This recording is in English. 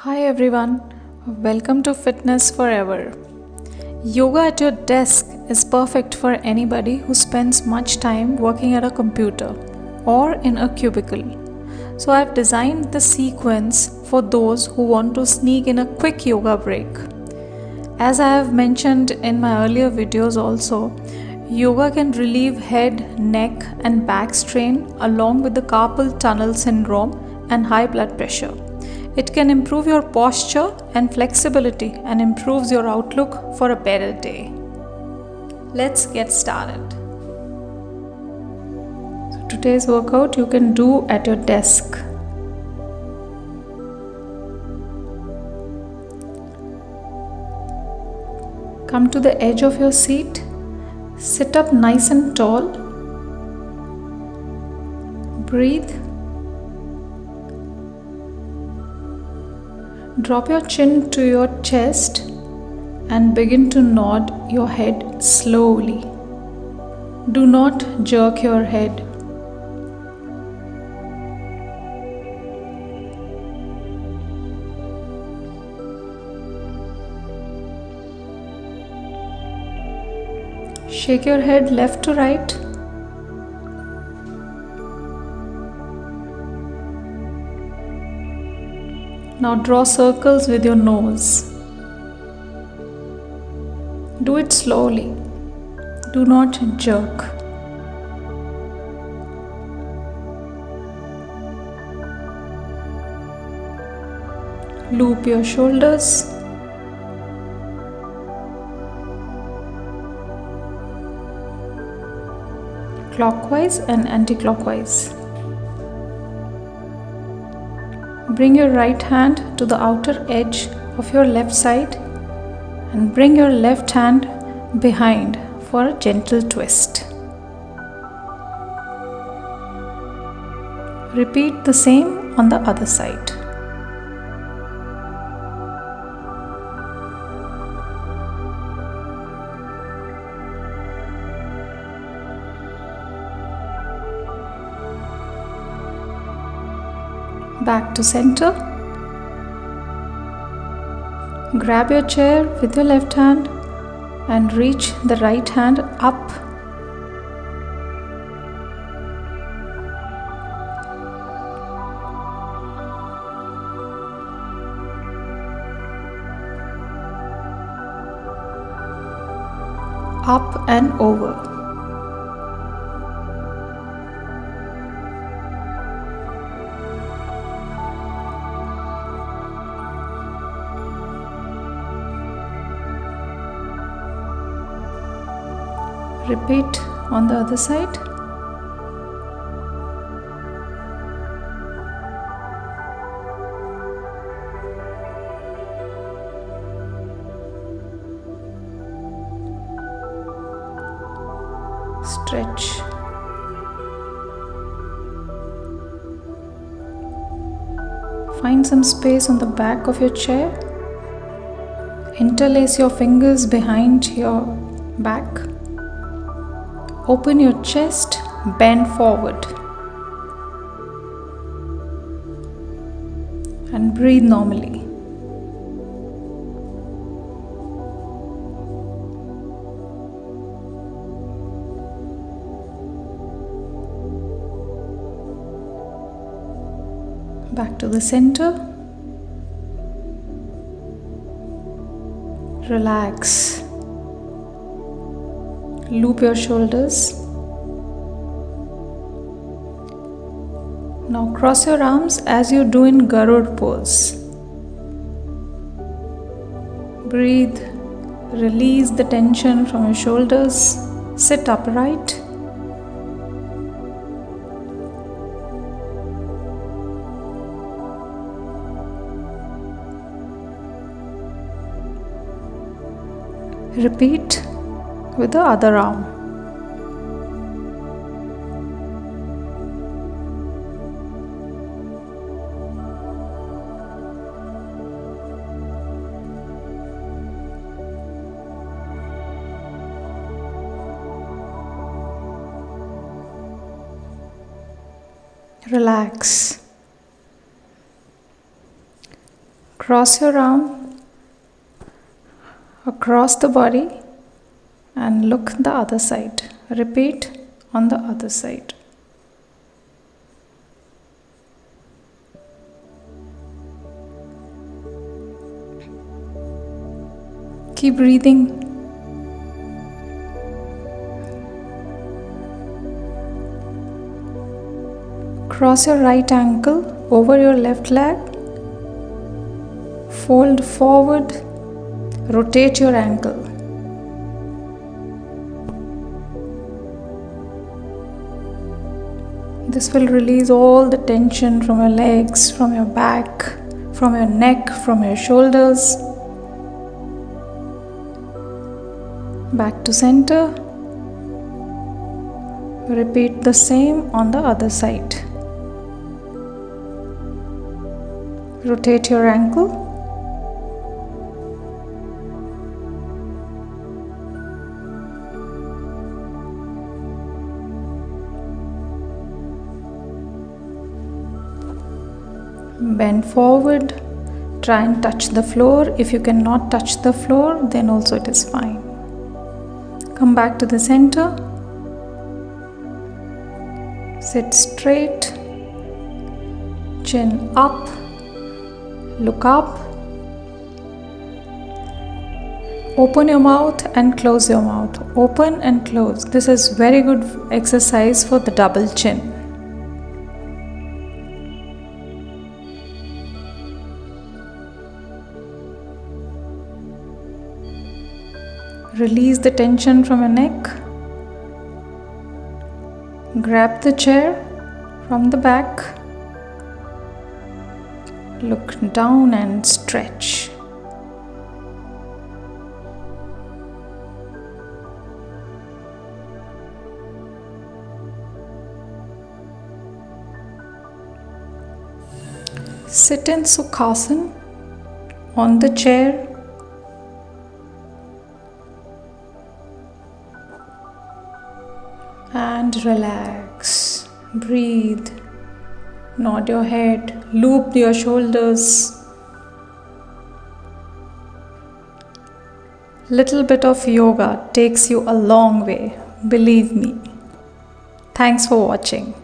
Hi everyone, welcome to Fitness Forever. Yoga at your desk is perfect for anybody who spends much time working at a computer or in a cubicle. So I've designed the sequence for those who want to sneak in a quick yoga break. As I have mentioned in my earlier videos also, yoga can relieve head, neck and back strain along with the carpal tunnel syndrome and high blood pressure. It can improve your posture and flexibility and improves your outlook for a better day. Let's get started. So today's workout you can do at your desk. Come to the edge of your seat. Sit up nice and tall. Breathe. Drop your chin to your chest and begin to nod your head slowly. Do not jerk your head. Shake your head left to right. Now draw circles with your nose. Do it slowly. Do not jerk. Loop your shoulders. Clockwise and anti-clockwise. Bring your right hand to the outer edge of your left side and bring your left hand behind for a gentle twist. Repeat the same on the other side. Back to center. Grab your chair with your left hand and reach the right hand up. Up and over. Repeat on the other side. Stretch. Find some space on the back of your chair. Interlace your fingers behind your back. Open your chest, bend forward and breathe normally. Back to the center. Relax. Loop your shoulders. Now cross your arms as you do in Garud pose. Breathe. Release the tension from your shoulders. Sit upright. Repeat with the other arm. Relax. Cross your arm across the body and look the other side. Repeat on the other side. Keep breathing. Cross your right ankle over your left leg. Fold forward. Rotate your ankle. This will release all the tension from your legs, from your back, from your neck, from your shoulders. Back to center. Repeat the same on the other side. Rotate your ankle. Bend forward. Try and touch the floor. If you cannot touch the floor, then also it is fine. Come back to the center. Sit straight. Chin up. Look up. Open your mouth and close your mouth. Open and close. This is very good exercise for the double chin. Release the tension from your neck. Grab the chair from the back. Look down and stretch. Sit in Sukhasana on the chair. And relax. Breathe. Nod your head. Loop your shoulders. Little bit of yoga takes you a long way. Believe me. Thanks for watching.